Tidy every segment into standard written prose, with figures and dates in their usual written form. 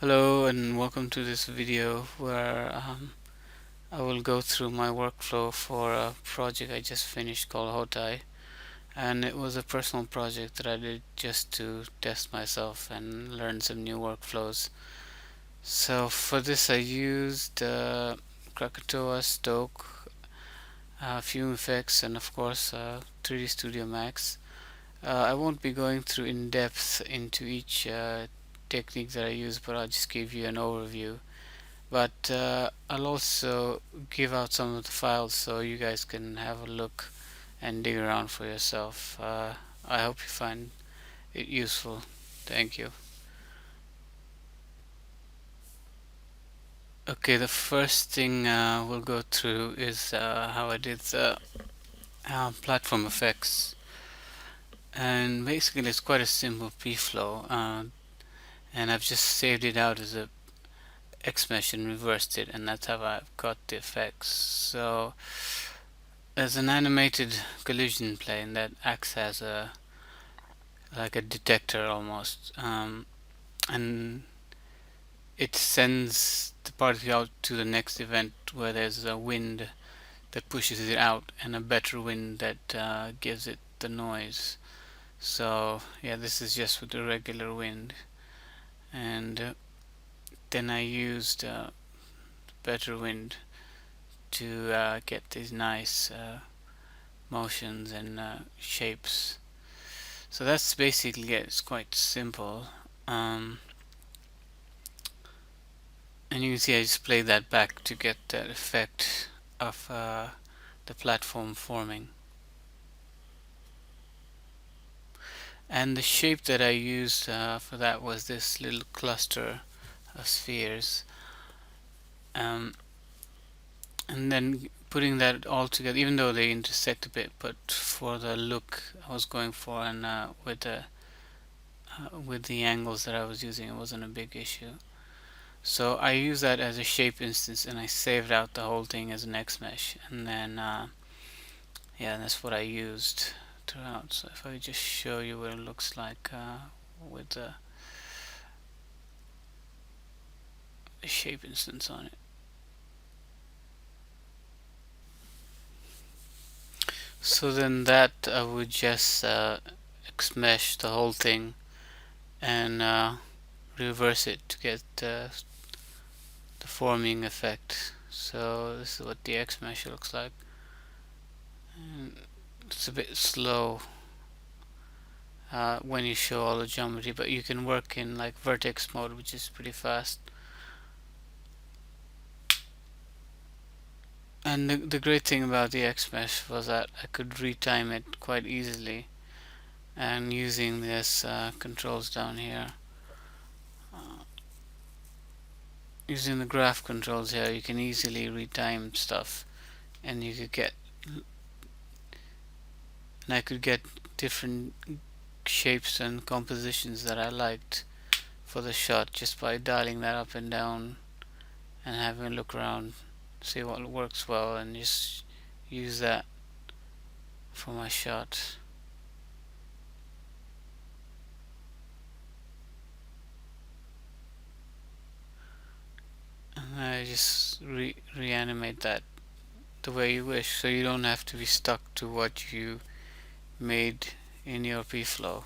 Hello and welcome to this video where I will go through my workflow for a project I just finished called Hotei, and it was a personal project that I did just to test myself and learn some new workflows. So for this I used Krakatoa, Stoke, Fume Effects, and of course 3D Studio Max. I won't be going through in depth into each technique that I use, but I'll just give you an overview. But I'll also give out some of the files so you guys can have a look and dig around for yourself. I hope you find it useful. Thank you. Okay, the first thing we'll go through is how I did the platform effects. And basically it's quite a simple p-flow, and I've just saved it out as a Xmesh and reversed it, and that's how I've got the effects. So there's an animated collision plane that acts as a like a detector almost, and it sends the particle out to the next event where there's a wind that pushes it out and a better wind that gives it the noise. So yeah, this is just with the regular wind, and then I used better wind to get these nice motions and shapes. So that's basically it. It's quite simple. Um, and you can see I just played that back to get that effect of the platform forming. And the shape that I used for that was this little cluster of spheres. Um, and then putting that all together, even though they intersect a bit, but for the look I was going for, and with the angles that I was using, it wasn't a big issue. So I use that as a shape instance, and I saved out the whole thing as an Xmesh, and then yeah, that's what I used throughout. So if I just show you what it looks like with the shape instance on it. So then that I would just Xmesh the whole thing and reverse it to get the forming effect. So this is what the Xmesh looks like. And it's a bit slow when you show all the geometry, but you can work in like vertex mode, which is pretty fast. And the great thing about the Xmesh was that I could retime it quite easily, and using this controls down here, using the graph controls here, you can easily retime stuff, and you could get, and I could get different shapes and compositions that I liked for the shot just by dialing that up and down and having a look around, see what works well, and just use that for my shot. And I just reanimate that the way you wish, so you don't have to be stuck to what you made in your p-flow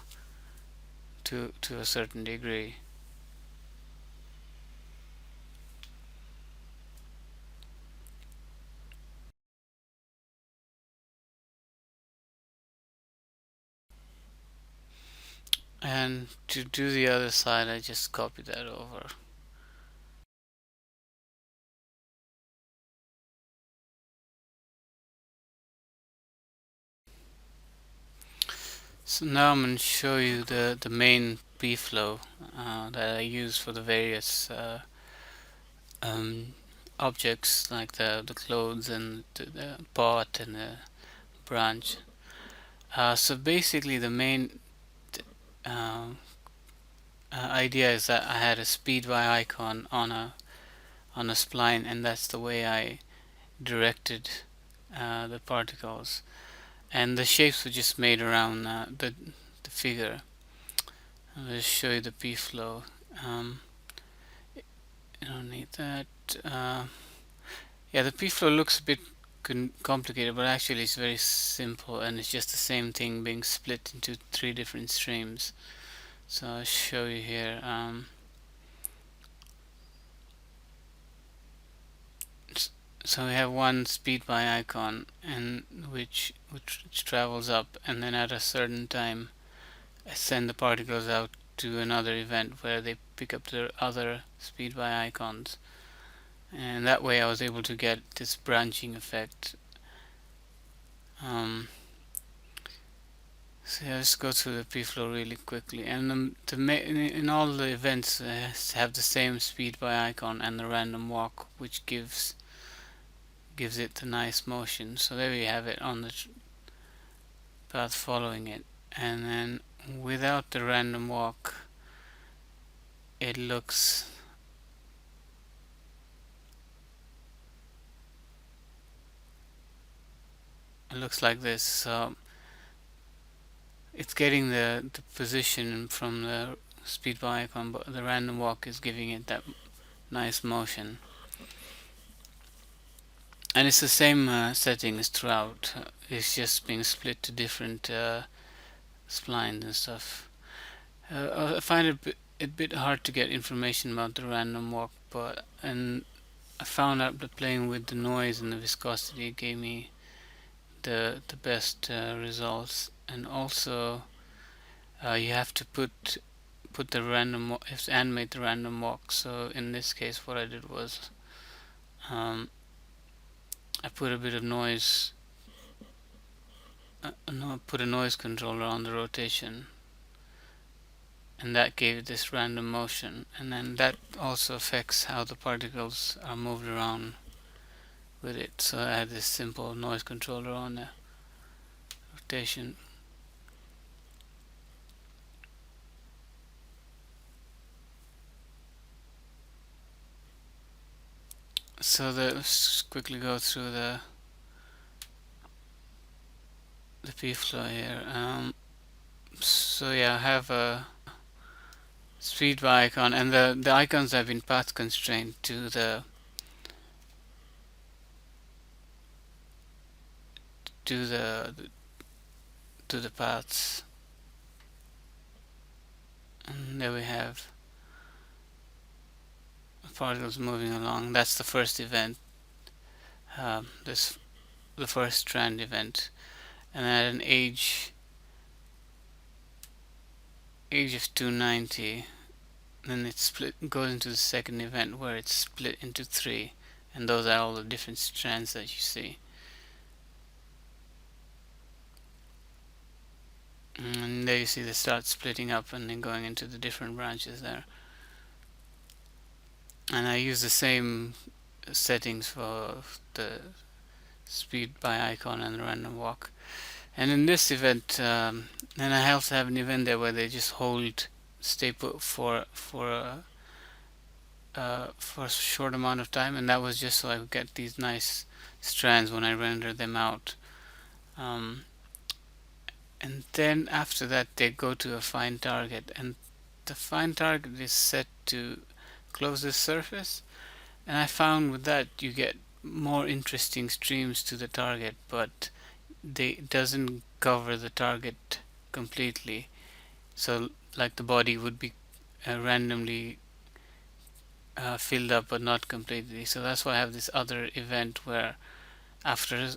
to a certain degree. And to do the other side, I just copy that over. So now I'm going to show you the main p-flow that I use for the various um, objects, like the clothes and the pot and the branch. So basically the main uh, idea is that I had a speed by icon on a spline, and that's the way I directed the particles, and the shapes were just made around the figure. I'll just show you the p-flow. You don't need that. Uh, yeah, the p-flow looks a bit complicated, but actually it's very simple, and it's just the same thing being split into three different streams. So I'll show you here. So we have one speed by icon, and which travels up, and then at a certain time, I send the particles out to another event where they pick up the other speed by icons, and that way I was able to get this branching effect. Um, so yeah, let's go through the p-flow really quickly, and in all the events have the same speed by icon and the random walk, which gives it the nice motion. So there we have it on the path following it, and then without the random walk, it looks like this. So it's getting the position from the speed by icon, but the random walk is giving it that nice motion. And it's the same settings throughout. It's just being split to different splines and stuff. I find it a bit hard to get information about the random walk, but and I found out that playing with the noise and the viscosity gave me the best results. And also you have to put the random, you have to animate the random walk. So in this case, what I did was I put a bit of noise. No, put a noise controller on the rotation, and that gave this random motion, and then that also affects how the particles are moved around with it. So I had this simple noise controller on the rotation. So let's quickly go through the p-flow here. So yeah, I have a speed by icon, and the icons have been path constrained to to the to the paths. And there we have particles moving along. That's the first event. This the first strand event, and at an age of 290, then it goes into the second event where it's split into three, and those are all the different strands that you see. And there you see they start splitting up and then going into the different branches there. And I use the same settings for the speed by icon and the random walk. And in this event, then I also have an event there where they just stay put for a short amount of time, and that was just so I could get these nice strands when I render them out. And then after that they go to a fine target, and the fine target is set to close the surface, and I found with that you get more interesting streams to the target, but it doesn't cover the target completely. So like the body would be randomly filled up but not completely. So that's why I have this other event where after a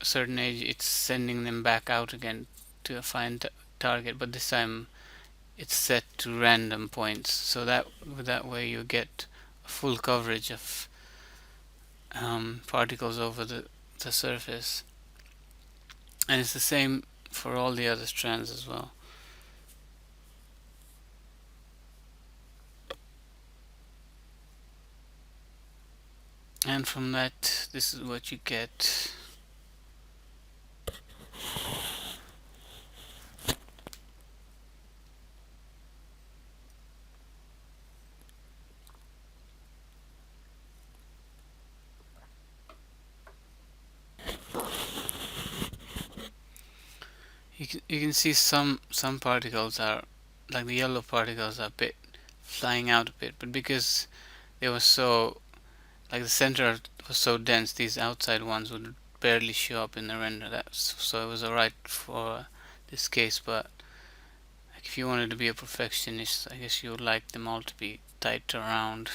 certain age it's sending them back out again to a fine target, but this time it's set to random points, so that way you get full coverage of particles over the surface. And it's the same for all the other strands as well. And from that, this is what you get. You can see some particles are, like the yellow particles, are a bit flying out a bit, but because they were so, like the center was so dense, these outside ones would barely show up in the render. So it was alright for this case, but like if you wanted to be a perfectionist, I guess you would like them all to be tight around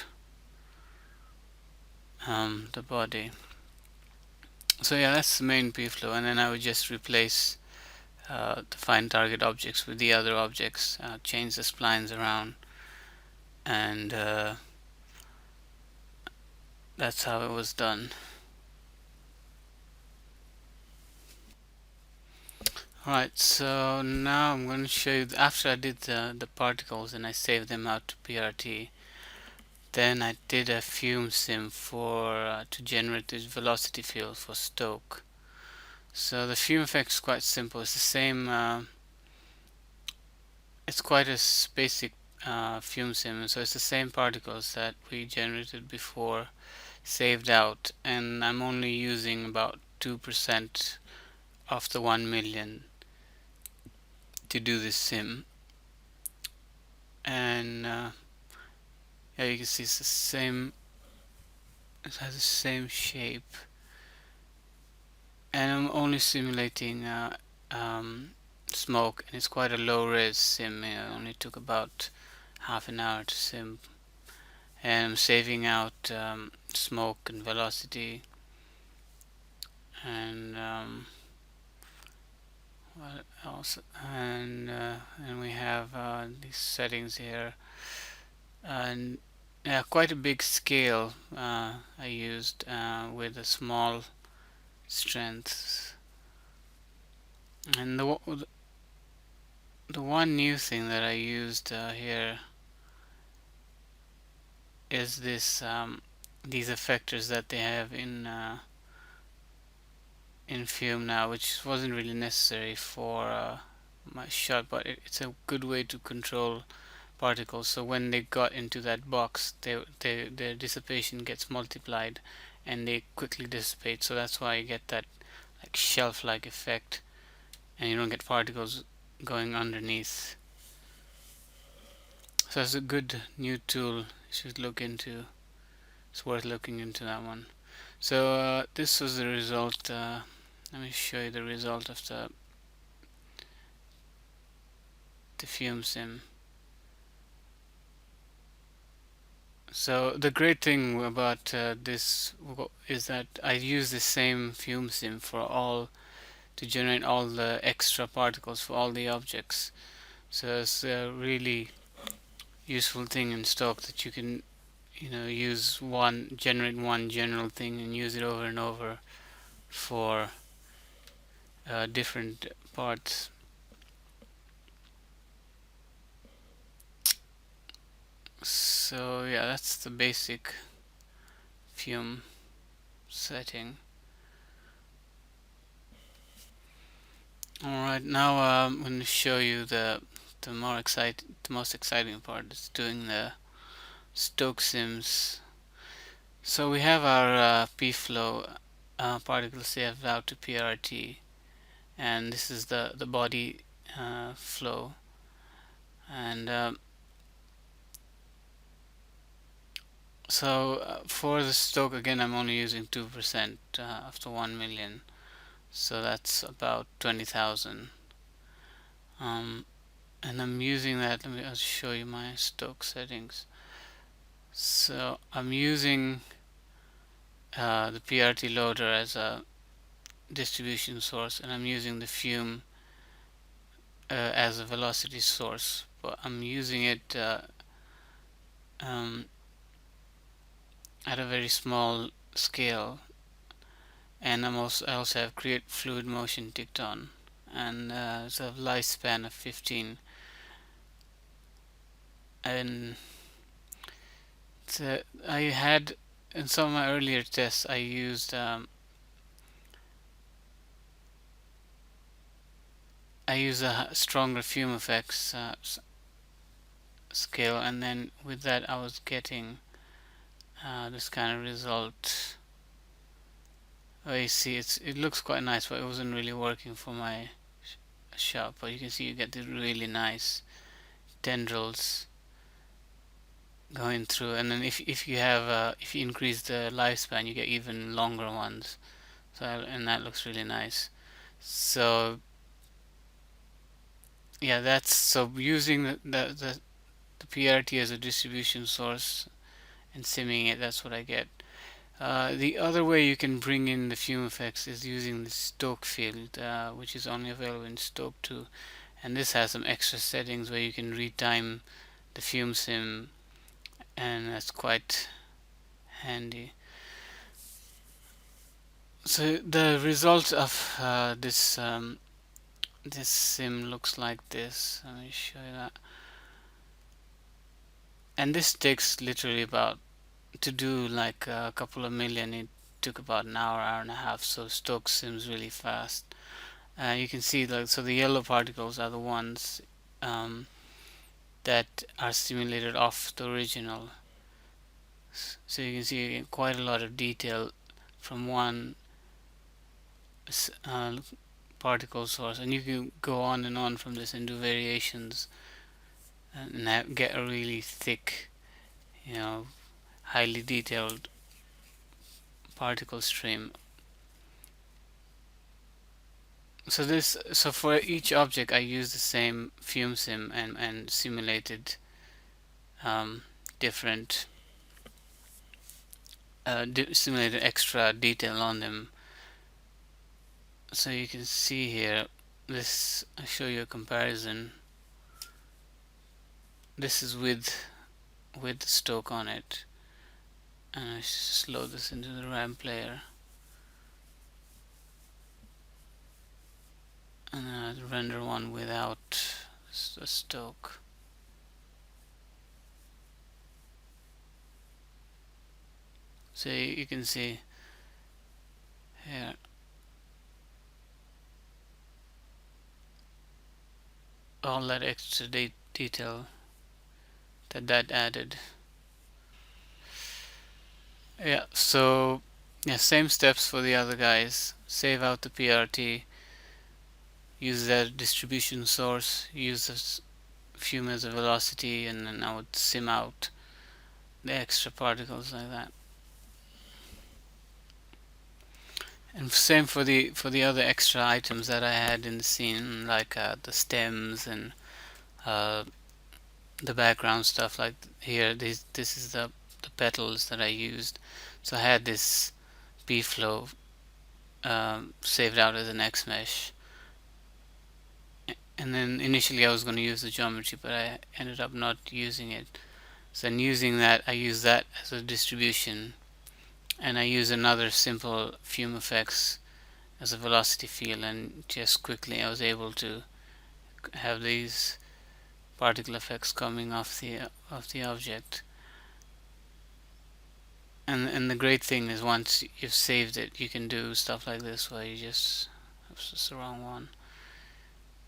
the body. So yeah, that's the main p-flow, and then I would just replace the find target objects with the other objects, change the splines around, and that's how it was done. Alright, so now I'm going to show you, after I did the particles and I saved them out to PRT, then I did a fume sim for to generate this velocity field for Stoke. So the fume effect is quite simple. It's the same, it's quite a basic fume sim, so it's the same particles that we generated before, saved out, and I'm only using about 2% of the 1 million to do this sim. And yeah, you can see it's the same, it has the same shape, and I'm only simulating smoke, and it's quite a low res sim. It only took about half an hour to sim, and I'm saving out smoke and velocity, and what else, and we have these settings here, and yeah, quite a big scale I used with a small strength. And the one new thing that I used here is this these effectors that they have in Fume now, which wasn't really necessary for my shot, but it's a good way to control particles. So when they got into that box, their dissipation gets multiplied, and they quickly dissipate. So that's why you get that like shelf-like effect, and you don't get particles going underneath. So it's a good new tool. You should look into. It's worth looking into that one. So this was the result. Let me show you the result of the fume sim. So the great thing about this is that I use the same fume sim for all to generate all the extra particles for all the objects. So it's a really useful thing in stock that you can, use generate one general thing and use it over and over for different parts. So yeah, that's the basic fume setting. Alright, now I'm going to show you the most exciting part is doing the Stoke sims. So we have our p-flow particles saved out to PRT, and this is the body flow, and so for the Stoke, again, I'm only using 2% of the 1 million, so that's about 20,000. And I'm using that. I'll show you my Stoke settings. So I'm using the PRT loader as a distribution source, and I'm using the fume as a velocity source, but I'm using it um, at a very small scale, and I also have create fluid motion ticked on, and it's a lifespan of 15, and I had in some of my earlier tests I used a stronger fume effects scale, and then with that I was getting this kind of result. You see, it looks quite nice, but it wasn't really working for my shot. But you can see you get these really nice tendrils going through. And then if you have if you increase the lifespan, you get even longer ones. So and that looks really nice. So yeah, that's so using the PRT as a distribution source and simming it. That's what I get. The other way you can bring in the fume effects is using the Stoke field, which is only available in Stoke 2. And this has some extra settings where you can retime the fume sim, and that's quite handy. So the result of this sim looks like this. Let me show you that. And this takes literally about to do like a couple of million. It took about an hour, hour and a half. So Stoke sims really fast. You can see like so the yellow particles are the ones um, that are simulated off the original. So you can see quite a lot of detail from one uh, particle source, and you can go on and on from this and do variations and get a really thick, you know, highly detailed particle stream. So for each object, I use the same fume sim and simulated um, different simulated extra detail on them. So you can see here, this I show you a comparison. This is with the Stoke on it, and I just load this into the RAM player, and I render one without the Stoke. So you can see here all that extra detail that added. Yeah, so yeah, same steps for the other guys. Save out the PRT, use that distribution source, use this fume as a velocity, and then I would sim out the extra particles like that. And same for the other extra items that I had in the scene, like the stems and uh, the background stuff. Like here, this is the petals that I used. So I had this B flow saved out as an X mesh, and then initially I was going to use the geometry, but I ended up not using it. So in using that, I use that as a distribution, and I use another simple fume effects as a velocity field, and just quickly I was able to have these particle effects coming off the object. And the great thing is once you've saved it, you can do stuff like this where you just, oops, that's the wrong one.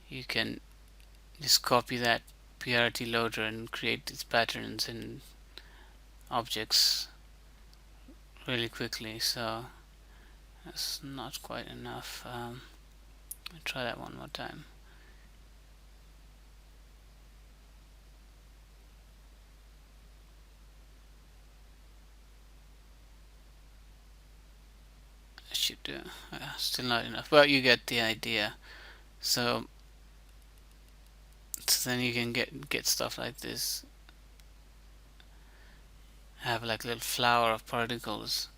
You can just copy that PRT loader and create these patterns and objects really quickly. So that's not quite enough. I'll try that one more time. I should do. Still not enough, but you get the idea. So, so then you can get stuff like this. Have like a little flower of particles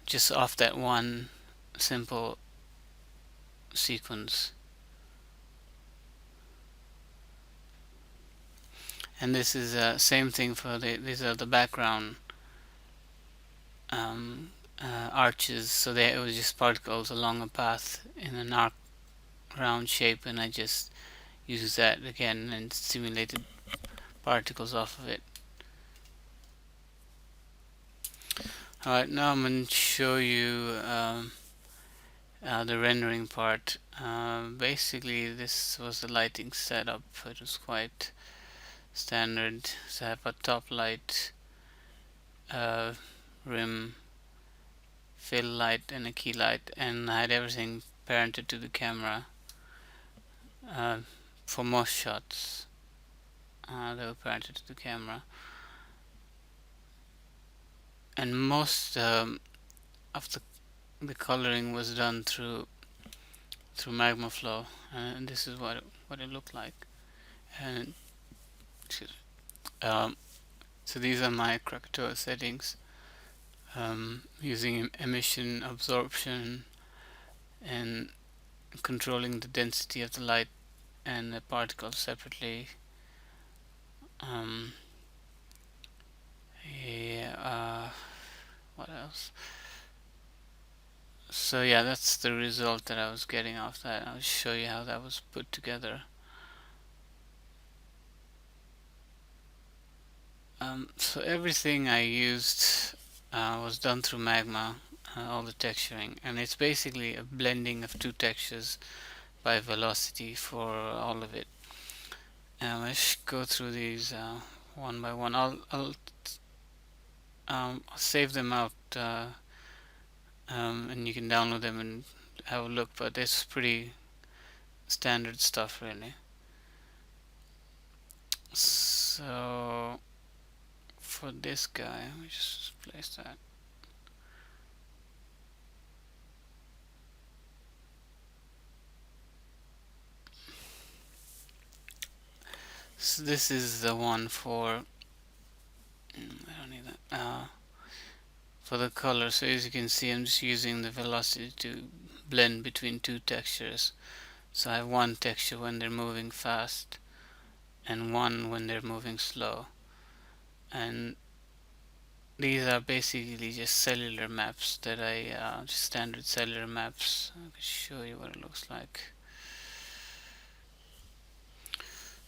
just off that one simple sequence. And this is same thing for these are the background arches. So it was just particles along a path in an arc round shape, and I just used that again and simulated particles off of it. Alright, now I'm going to show you the rendering part. Basically, this was the lighting setup. It was quite standard. So I have a top light, rim, fill light, and a key light, and I had everything parented to the camera for most shots. They were parented to the camera. and most of the coloring was done through magma flow, and this is what it looked like. And um, so these are my Krakatoa settings, using emission, absorption, and controlling the density of the light and the particles separately. um, yeah, what else? So yeah, that's the result that I was getting off that. I'll show you how that was put together. So everything I used was done through magma, all the texturing, and it's basically a blending of two textures by velocity for all of it. Let's go through these one by one. I'll save them out, and you can download them and have a look. But it's pretty standard stuff, really. So for this guy, let me just place that. So this is the one for. I don't need that. For the color, so as you can see, I'm just using the velocity to blend between two textures. So I have one texture when they're moving fast, and one when they're moving slow. And these are basically just cellular maps that just standard cellular maps. I can show you what it looks like.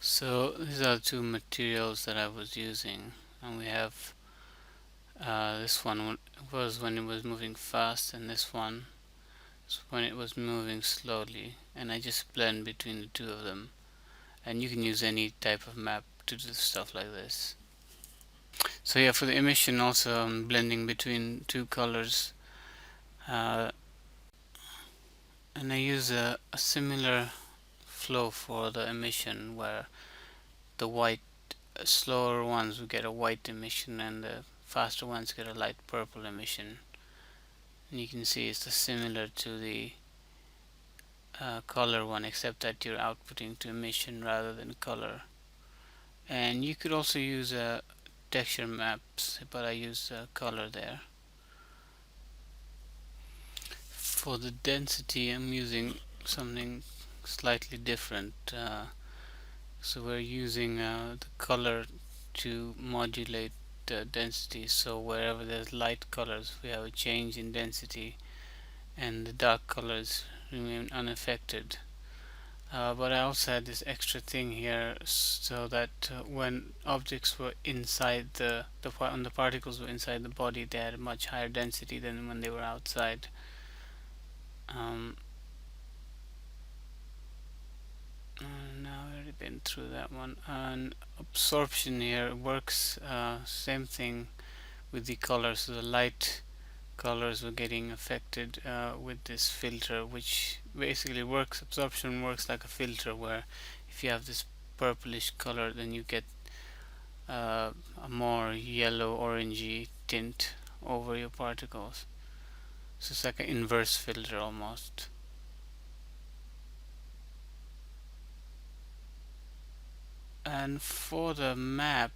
So these are two materials that I was using, and we have this one was when it was moving fast, and this one is when it was moving slowly, and I just blend between the two of them. And you can use any type of map to do stuff like this. So yeah, for the emission also I'm blending between two colors, uh, and I use a similar flow for the emission where the white slower ones will get a white emission and the faster ones get a light purple emission. And you can see it's similar to the color one, except that you're outputting to emission rather than color. And you could also use texture maps, but I use color there. For the density I'm using something slightly different. So we're using the color to modulate the density, so wherever there's light colors we have a change in density and the dark colors remain unaffected. But I also had this extra thing here so that when objects were inside when the particles were inside the body, they had a much higher density than when they were outside. Um, now I've already been through that one. And absorption here works same thing with the colors. So the light colors were getting affected with this filter, which basically works. Absorption works like a filter, where if you have this purplish color, then you get a more yellow orangey tint over your particles. So it's like an inverse filter almost. And for the map,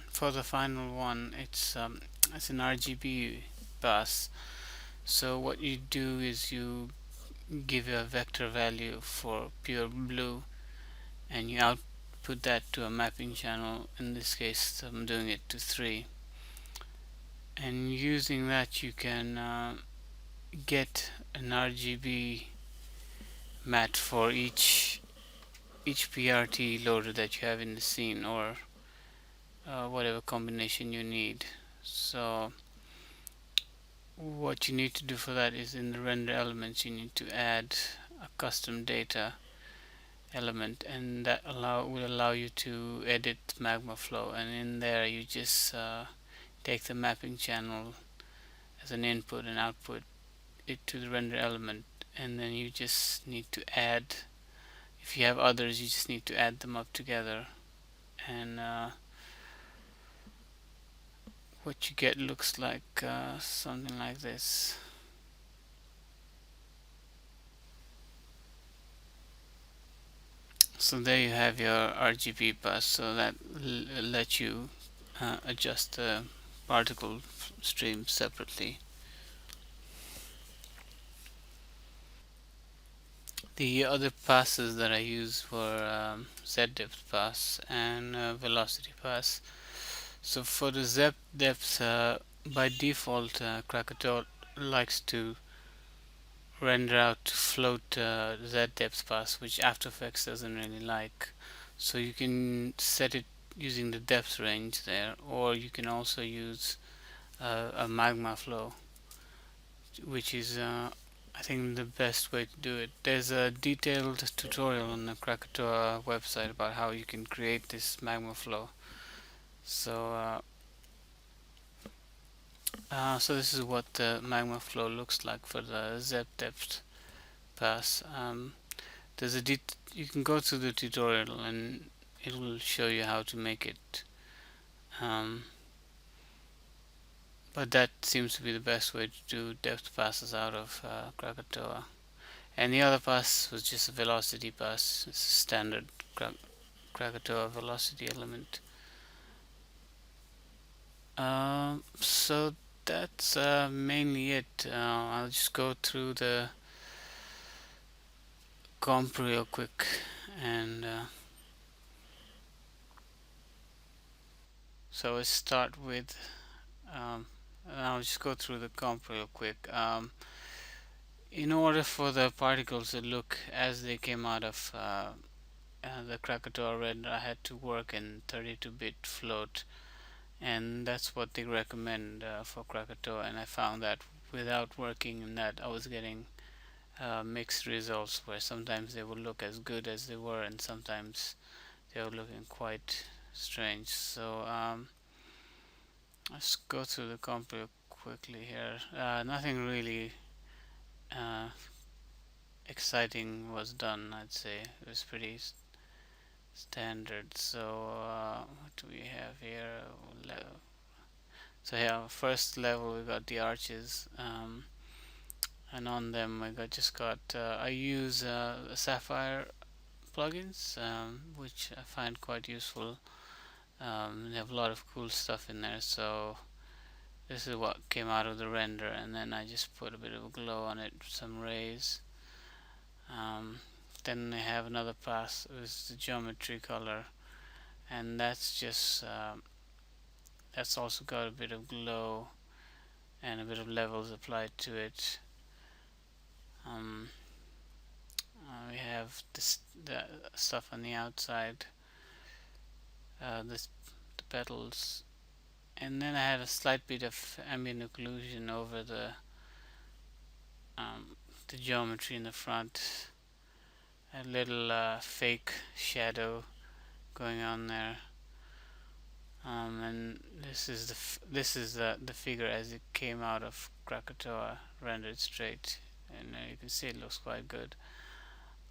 for the final one, it's an RGB bus. So what you do is you give a vector value for pure blue, and you output that to a mapping channel. In this case, I'm doing it to 3. And using that, you can get an RGB mat for each PRT loader that you have in the scene, or whatever combination you need. So what you need to do for that is, in the render elements you need to add a custom data element, and that will allow you to edit magma flow. And in there you just take the mapping channel as an input and output it to the render element, and then you just need to add, if you have others, you just need to add them up together. And what you get looks like something like this. So there you have your RGB bus. So that lets you adjust the particle stream separately. The other passes that I use were Z-depth pass and velocity pass. So for the Z-depth, by default, Krakatoa likes to render out float Z-depth pass, which After Effects doesn't really like. So you can set it using the depth range there, or you can also use a magma flow, which is I think the best way to do it. There's a detailed tutorial on the Krakatoa website about how you can create this magma flow. So so this is what the magma flow looks like for the Z depth pass. There's a you can go to the tutorial and it will show you how to make it. Um, but that seems to be the best way to do depth passes out of Krakatoa. And the other pass was just a velocity pass. It's a standard Krakatoa velocity element. So that's mainly it. I'll just go through the comp real quick, and so let's start with I'll just go through the comp real quick. In order for the particles to look as they came out of the Krakatoa render, I had to work in 32-bit float, and that's what they recommend for Krakatoa. And I found that without working in that, I was getting mixed results, where sometimes they would look as good as they were, and sometimes they were looking quite strange. So let's go through the comp real quickly here. Nothing really uh, exciting was done, I'd say. It was pretty standard. So what do we have here? So yeah, first level we got the arches, and on them I just got I use Sapphire plugins, which I find quite useful. They have a lot of cool stuff in there. So this is what came out of the render, and then I just put a bit of glow on it, some rays. Um, then I have another pass with the geometry color, and that's just that's also got a bit of glow and a bit of levels applied to it. Um, we have the stuff on the outside, the petals, and then I had a slight bit of ambient occlusion over the geometry in the front, a little fake shadow going on there. And this is the figure as it came out of Krakatoa, rendered straight, and you can see it looks quite good.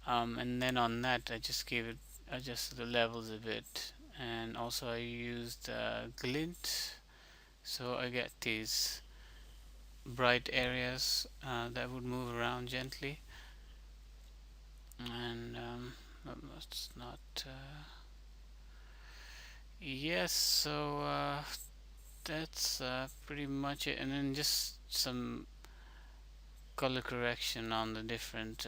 And then on that, I just adjusted the levels a bit, and also I used glint, so I get these bright areas that would move around gently. And that's not. Yes, so that's pretty much it, and then just some color correction on the different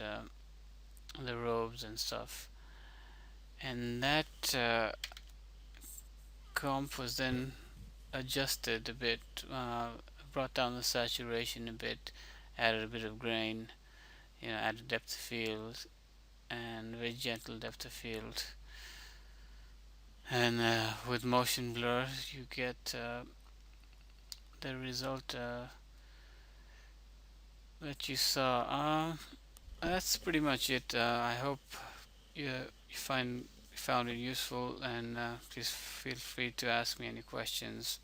the robes and stuff, and that comp was then adjusted a bit, brought down the saturation a bit, added a bit of grain, added depth of field, and very gentle depth of field, and with motion blur you get the result that you saw. That's pretty much it. I hope you found it useful, and please feel free to ask me any questions.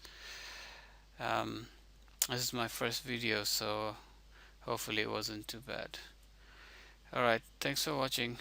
Um, this is my first video, so hopefully it wasn't too bad. Alright, thanks for watching.